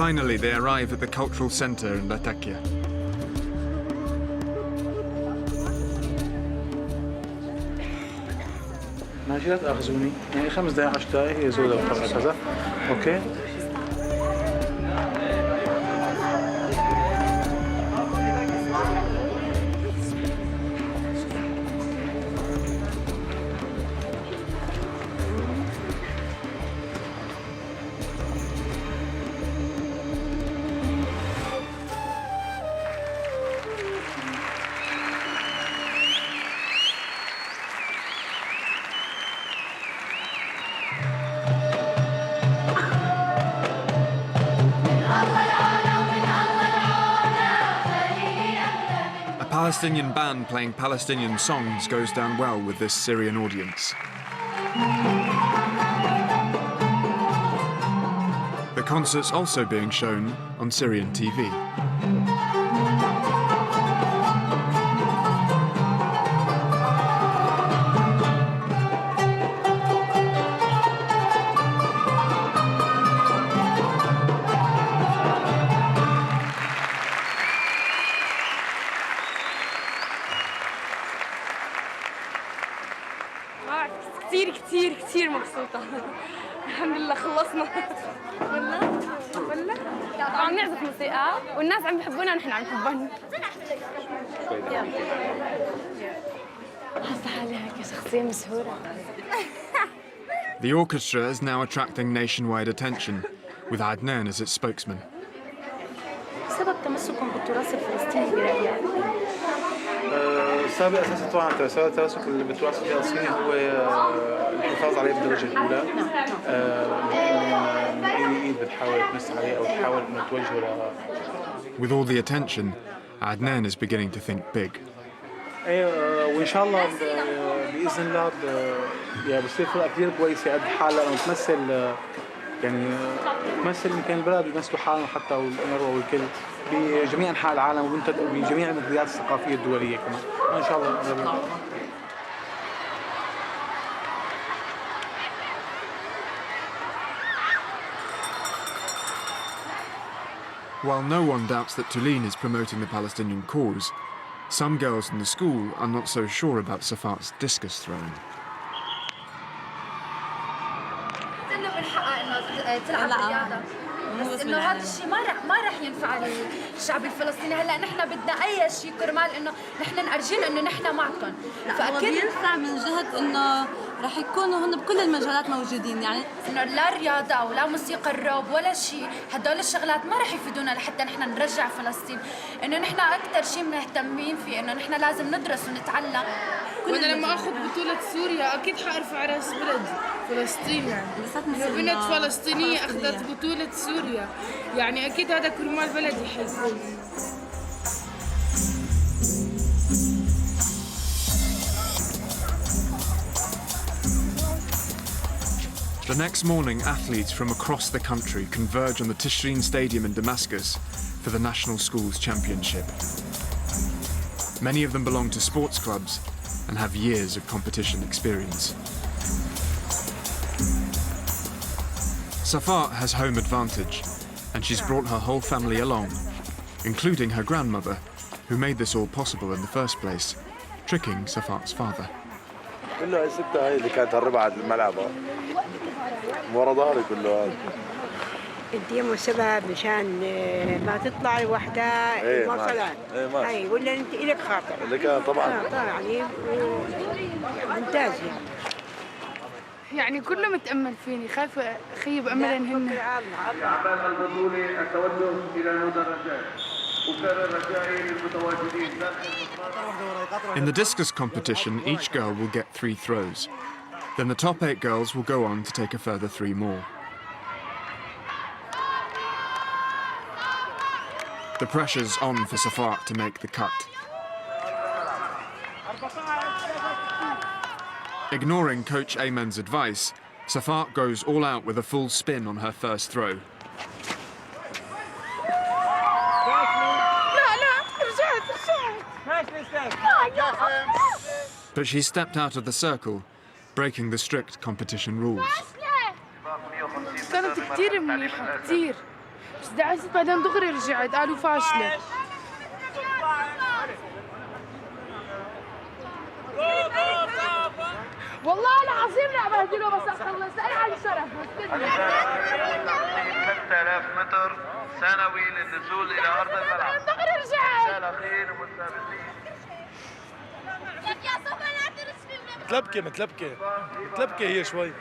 Finally, they arrive at the cultural centre in Latakia. ماشي لا تأخذوني، يعني 5 دقائق 10 دقائق هي زودة وفقط كذا، أوكي؟ A Palestinian band playing Palestinian songs goes down well with this Syrian audience. The concert's also being shown on Syrian TV. كثير مبسوطة. الحمد لله خلصنا. ولا عم نعزف موسيقى والناس عم بيحبونا ونحن عم نحبهم. حاسة حالي هيك شخصية مشهورة. The orchestra is now attracting nationwide attention, with Adnan as its spokesman. سبب تمسكهم بالتراث الفلسطيني برأيك؟ السبب الأساسي طبعاً التمسك بالتراث الفلسطيني هو الحفاظ عليه بالدرجة الأولى. من أي إيد بتحاول تمس عليه أو تحاول إنه توجهه. With all the attention, Adnan is beginning to think big. وإن شاء الله بإذن الله يعني بصير فرقة كثير كويسة قد حالها إنه تمثل يعني تمثل يمكن البلد بيمثلوا حالهم حتى والأمروة والكل بجميع أنحاء العالم وبجميع المنتديات الثقافية الدولية كمان إن شاء الله. While no one doubts that Tulin is promoting the Palestinian cause, some girls in the school are not so sure about Safat's discus throwing. بس انه هذا الشيء ما رح ينفع الشعب الفلسطيني. هلا نحن بدنا اي شيء كرمال انه نحن نرجينا انه نحن معكم. فاكيد ينفع من جهه انه رح يكونوا هن بكل المجالات موجودين، يعني انه لا رياضه ولا موسيقى الروب ولا شيء، هدول الشغلات ما رح يفيدونا لحتى نحن نرجع فلسطين. انه نحن اكثر شيء مهتمين فيه انه نحن لازم ندرس ونتعلم. وانا لما اخذ بطوله سوريا اكيد حارفع راس بلدي فلسطين، يعني بنت فلسطينيه اخذت بطوله سوريا، يعني اكيد هذا كرمال بلدي حيكون. The next morning, athletes from across the country converge on the Tishrin Stadium in Damascus for the National Schools Championship. Many of them belong to sports clubs and have years of competition experience. Safat has home advantage, and she's brought her whole family along, including her grandmother, who made this all possible in the first place, tricking Safat's father. كله الستة هاي اللي كانت هربها على الملعب ورا ظهري كله هذا. اديهم السبب مشان ما تطلعي وحدها المواصلات. اي ولا انت الك خاطر؟ لك طبعا. طبعا يعني ممتاز يعني كله متامل فيني، خايفه اخيب املهن هن. اعمال البطوله التوجه الى المدرجات وكان رجائي للمتواجدين. In the discus competition, each girl will get 3 throws. Then the top 8 girls will go on to take a further 3 more. The pressure's on for Safat to make the cut. Ignoring Coach Ayman's advice, Safat goes all out with a full spin on her first throw. But she stepped out of the circle, breaking the strict competition rules. كانت كثير منيحة كثير، بس دعست بعدين دغري رجعت قالوا فاشلة. والله العظيم لا بهدله بس اخلص اي على الشرف. 3000 متر سنوي للنزول الى ارض الملعب. دغري رجعت. الاخير متسابقين. متلبكة هي شوي.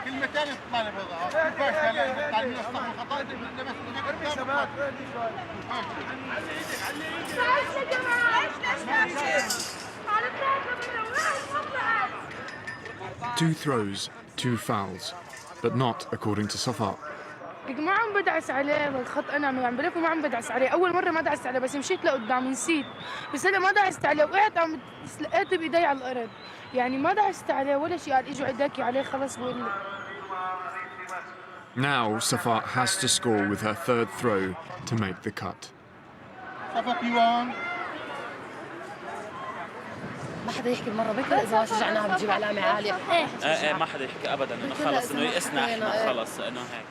كلمتين تطلع لي بيضاء. كيفاش تعلمين الصح والخطا؟ ارمي شباب Two throws, 2 fouls, but not according to Safat. ما عم بدعس عليه بالخط، انا عم بلف وما عم بدعس عليه. اول مره ما دعست عليه بس مشيت لقدام نسيت، بس هلا ما دعست عليه وقعت عم لقيته بايدي على الارض، يعني ما دعست عليه ولا شيء. قال اجوا عداكي عليه خلص بقول لي. Now Safat has to score with her 3rd throw to make the cut. Safat you won. ما حدا يحكي المره بكره اذا ما شجعناها بتجيب علامه عاليه. ايه ما حدا يحكي ابدا انه خلص انه يئسنا احنا خلص انه هيك.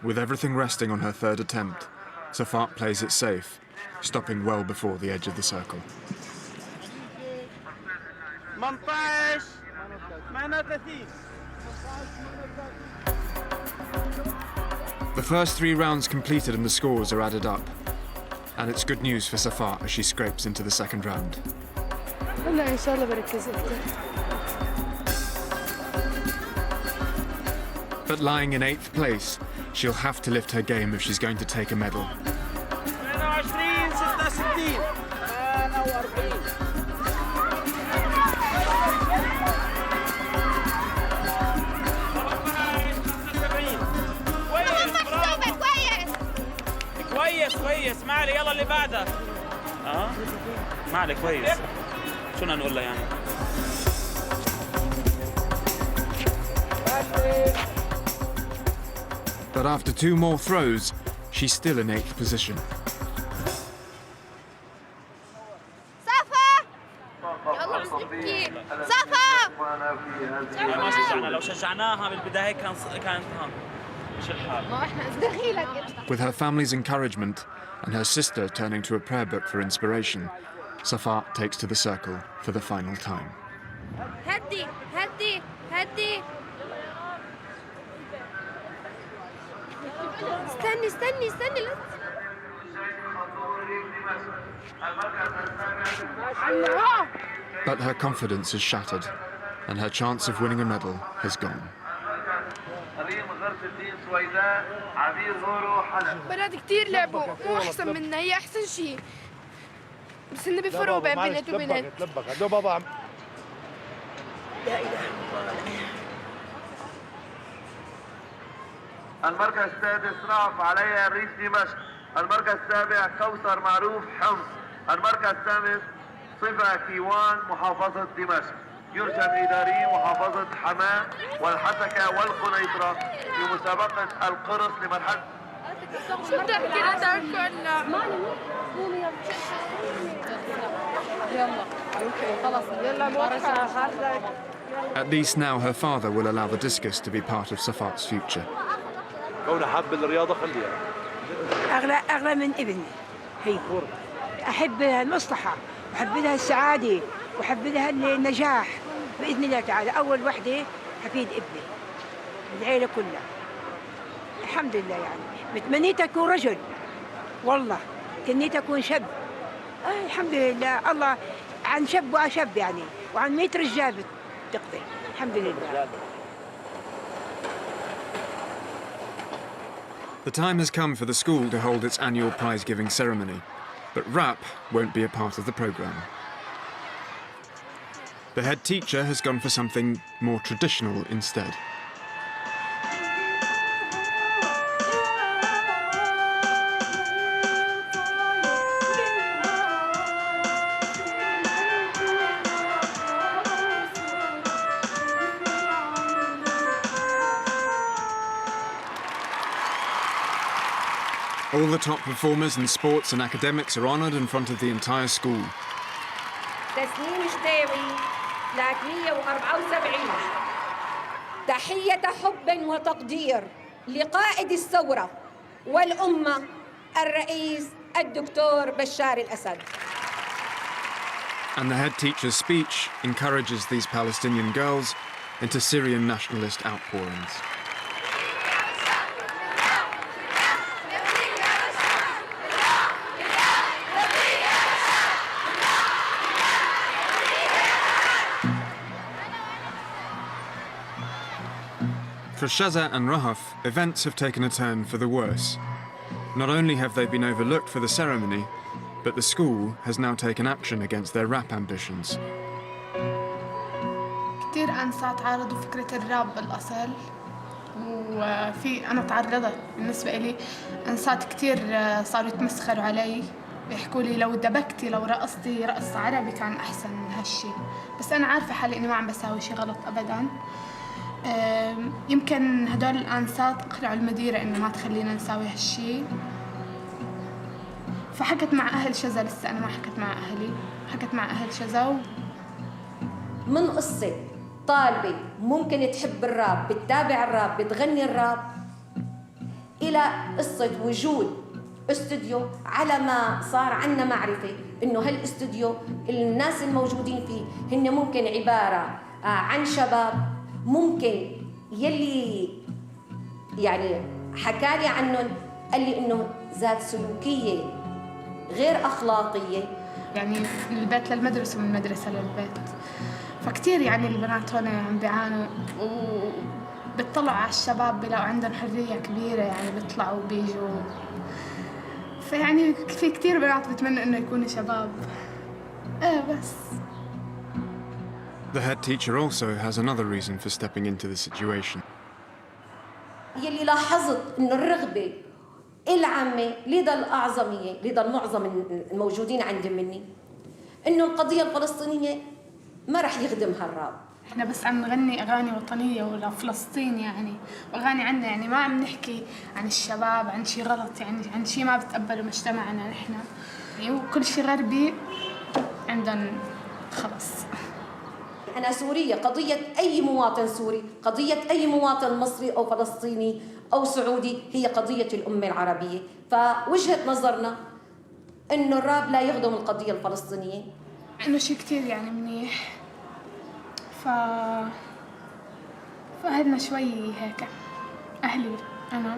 With everything resting on her 3rd attempt, Safat plays it safe, stopping well before the edge of the circle. 18 The first 3 rounds completed and the scores are added up. And it's good news for Safat as she scrapes into the 2nd round. هلا ان شاء الله بركز اكثر. But lying in 8th place, she'll have to lift her game if she's going to take a medal. 22 كويس ما علي يلا اللي بعدك. ما علي كويس. شو بدنا نقول له يعني؟ But after 2 more throws, she's still in 8th position. صفا ما شجعنا، لو شجعناها بالبداية كانت مش الحال. ما احنا دخيلك. With her family's encouragement and her sister turning to a prayer book for inspiration, Safa takes to the circle for the final time. هدي هدي هدي. استني But her confidence is shattered, and her chance of winning a medal has gone. بنات كتير لعبوا، مو أحسن منا، هي أحسن شيء. بس إنه بيفرقوا بين بنت وبنت. لا إله إلا الله. المركز السادس رأف علي الريس دمشق. المركز السابع كوثر معروف حمص. المركز الثامن صفا كيوان محافظة دمشق. يرجى الإداري محافظة حماة والحسكة والقنيطرة في مسابقة القرص لمرحلة. شو بتحكي لترك ولا؟ يلا خلص يلا. At least now her father will allow the discus to be part of Safat's future. كونها حب الرياضة خليها. أغلى من ابني. هي أحب لها المصلحة، وأحب لها السعادة، وأحب لها النجاح بإذن الله تعالى. أول وحدة حفيد ابني، العيلة كلها. الحمد لله يعني. متمنيت أكون رجل، والله تمنيت أكون شاب. الحمد لله، الله عن شاب وأشب يعني، وعن 100 رجال بتقضي. الحمد لله. The time has come for the school to hold its annual prize-giving ceremony, but rap won't be a part of the programme. The head teacher has gone for something more traditional instead. All the top performers in sports and academics are honoured in front of the entire school. تسنيم شتاوي 374. تحية حب وتقدير لقائد الثورة والأمة الرئيس الدكتور بشار الأسد. And the head teacher's speech encourages these Palestinian girls into Syrian nationalist outpourings. For Shaza and Rahaf, events have taken a turn for the worse. Not only have they been overlooked for the ceremony, but the school has now taken action against their rap ambitions. كتير أنسات تعارضوا فكرة الراب بالأصل، وفي أنا تعرضت بالنسبة إلي أنسات كتير صاروا يتمسخروا علي، يحكوا لي لو دبكتي لو رقصتي رقص عربي كان أحسن من هالشي، بس أنا عارفة حالي إني ما عم بساوي شي غلط أبداً. يمكن هدول الأنسات أقنعوا المديرة إنه ما تخلينا نساوي هالشي، فحكت مع أهل شذا. لسه أنا ما حكت مع أهلي، حكت مع أهل شذا. من قصة طالبة ممكن تحب الراب، بتتابع الراب، بتغني الراب، إلى قصة وجود استوديو، على ما صار عنا معرفة إنه هالاستوديو الناس الموجودين فيه هن ممكن عبارة عن شباب، ممكن يلي يعني حكالي عنهم قال لي إنه ذات سلوكية غير أخلاقية، يعني من البيت للمدرسة ومن المدرسة للبيت. فكتير يعني البنات هون عم بيعانوا، وبتطلعوا على الشباب بلاقوا عندهم حرية كبيرة، يعني بيطلعوا وبيجوا. فيعني في كتير بنات بتمنى إنه يكونوا شباب. بس. The head teacher also has another reason for stepping into the situation. يلي لاحظت إنه الرغبة العامة لدى الأعظمية، لدى المعظم الموجودين عندي مني، إنه القضية الفلسطينية ما رح يخدمها الراب. إحنا بس عم نغني أغاني وطنية ولا فلسطين يعني، وأغاني عنا، يعني ما عم نحكي عن الشباب عن شي غلط، يعني عن شي ما بتقبله مجتمعنا نحن، يعني وكل شي غربي عندن خلص. أنا سورية، قضية أي مواطن سوري، قضية أي مواطن مصري أو فلسطيني أو سعودي هي قضية الأمة العربية. فوجهة نظرنا إنه الراب لا يخدم القضية الفلسطينية. إنه شيء كتير يعني منيح. فأهلنا شوي هيك، أهلي أنا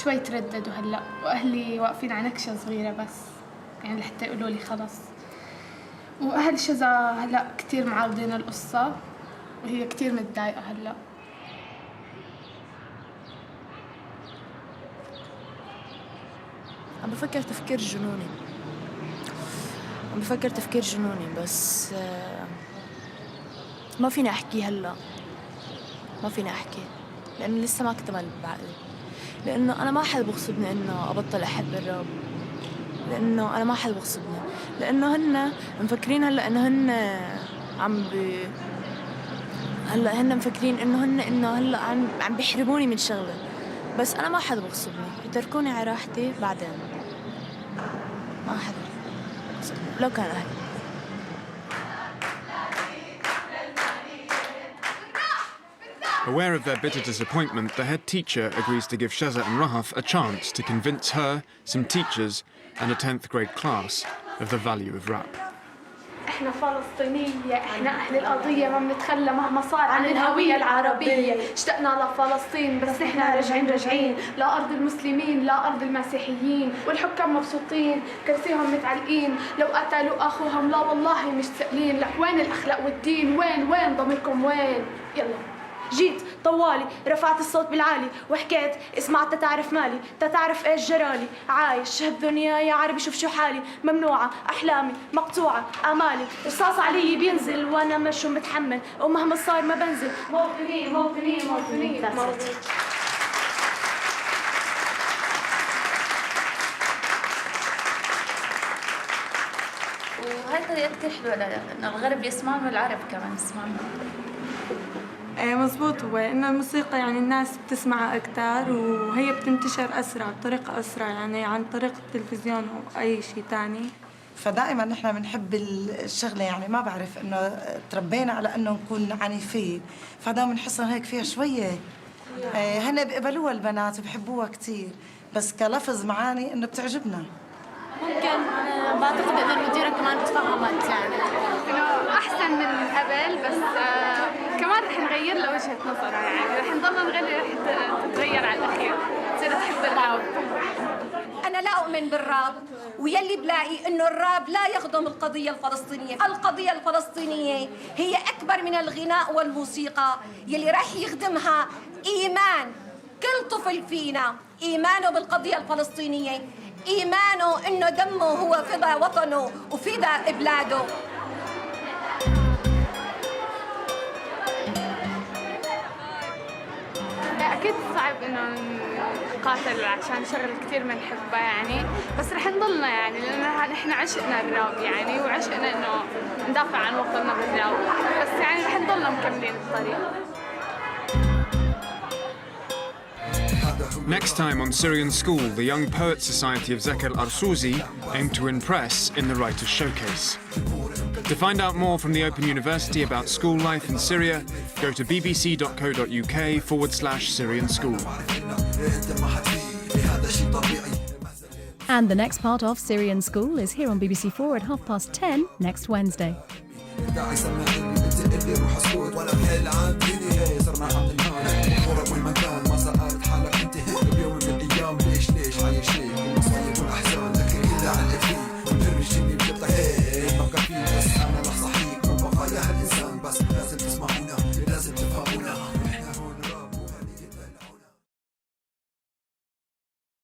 شوي ترددوا هلأ، وأهلي واقفين على نكشة صغيرة بس يعني لحتى يقولوا لي خلص. وأهل شذا هلأ كتير معارضين القصة وهي كتير متضايقة هلأ. عم بفكر تفكير جنوني بس ما فيني أحكي هلأ، لأنه لسه ما اكتمل بعقلي، لأنه أنا ما حد بغصبني إنه أبطل أحب الراب، لأنه أنا ما حد بغصبني، لأنه هن مفكرين هلأ إنه هن هن مفكرين إنه هلأ عم بيحرموني من شغلة، بس أنا ما حد بغصبني، يتركوني على راحتي بعدين. ما حد بغصبني لو كان أهلي. Aware of their bitter disappointment, the head teacher agrees to give Shaza and Rahaf a chance to convince her, some teachers, and a 10th grade class of the value of rap. احنا فلسطينية، احنا اهل القضية، ما بنتخلى مهما صار عن الهوية العربية. اشتقنا لفلسطين بس احنا راجعين لأرض المسلمين، لأرض المسيحيين، والحكام مبسوطين كرسيهم متعلقين، لو قتلوا اخوهم لا والله مش سائلين. لك وين الاخلاق والدين؟ وين ضميركم وين؟ يلا جيت طوالي رفعت الصوت بالعالي وحكيت اسمع تتعرف مالي، تتعرف ايش جرالي، عايش هالدنيا يا عربي شوف شو حالي، ممنوعة احلامي مقطوعة امالي، رصاص علي بينزل وانا مش متحمل ومهما صار ما بنزل. موطنين. وهي طريقة كتير حلوة لأن الغرب يسمعون والعرب كمان يسمعون. مزبوط، هو إن الموسيقى يعني الناس بتسمعها أكتر وهي بتنتشر أسرع بطريقة أسرع يعني عن طريق التلفزيون أو أي شيء تاني. فدائما نحن بنحب الشغلة، يعني ما بعرف إنه تربينا على إنه نكون عنيفين، فدائما بنحسها هيك فيها شوية. هن بيقبلوها البنات وبحبوها كتير، بس كلفظ معاني إنه بتعجبنا. ممكن بعتقد إنه المديرة كمان تفهمت يعني إنه أحسن من قبل، بس كمان رح نغير له وجهة نظرها، يعني رح نضلنا نغير، رح تتغير على الأخير، تصير تحب الراب. أنا لا أؤمن بالراب، ويلي بلاقي إنه الراب لا يخدم القضية الفلسطينية. القضية الفلسطينية هي أكبر من الغناء والموسيقى، يلي رح يخدمها إيمان كل طفل فينا، إيمانه بالقضية الفلسطينية، إيمانه إنه دمه هو فدا وطنه وفدا بلاده. أكيد صعب إنه نقاتل عشان شغل كتير بنحبها يعني، بس رح نضلنا يعني لأن نحن عشقنا الراب يعني، وعشقنا إنه ندافع عن وطننا بالراب، بس يعني رح نضلنا مكملين الطريق. Next time on Syrian School, the Young Poets Society of Zeki al-Arsuzi aim to impress in the Writers' Showcase. To find out more from the Open University about school life in Syria, go to bbc.co.uk/Syrian School. And the next part of Syrian School is here on BBC4 at 10:30 next Wednesday. صرنا عم نهار